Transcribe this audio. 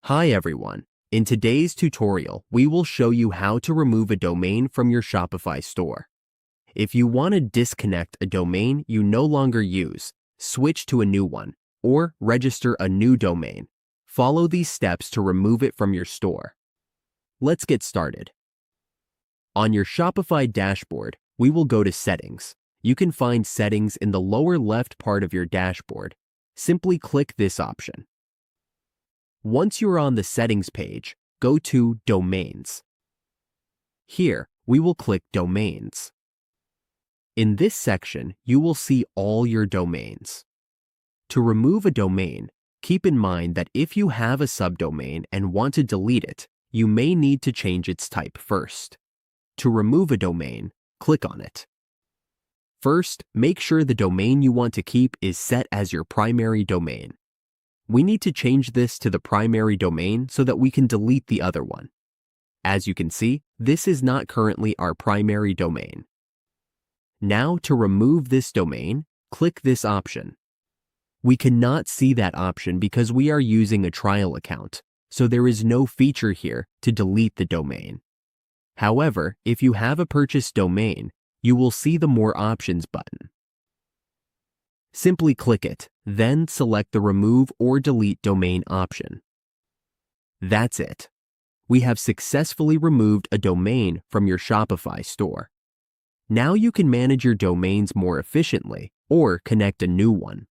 Hi everyone. In today's tutorial, we will show you how to remove a domain from your Shopify store. If you want to disconnect a domain you no longer use, switch to a new one, or register a new domain, follow these steps to remove it from your store. Let's get started. On your Shopify dashboard, we will go to Settings. You can find Settings in the lower left part of your dashboard. Simply click this option. Once you are on the Settings page, go to Domains. Here, we will click Domains. In this section, you will see all your domains. To remove a domain, keep in mind that if you have a subdomain and want to delete it, you may need to change its type first. To remove a domain, click on it. First, make sure the domain you want to keep is set as your primary domain. We need to change this to the primary domain so that we can delete the other one. As you can see, this is not currently our primary domain. Now, to remove this domain, click this option. We cannot see that option because we are using a trial account, so there is no feature here to delete the domain. However, if you have a purchased domain, you will see the More Options button. Simply click it, then select the Remove or Delete Domain option. That's it. We have successfully removed a domain from your Shopify store. Now you can manage your domains more efficiently or connect a new one.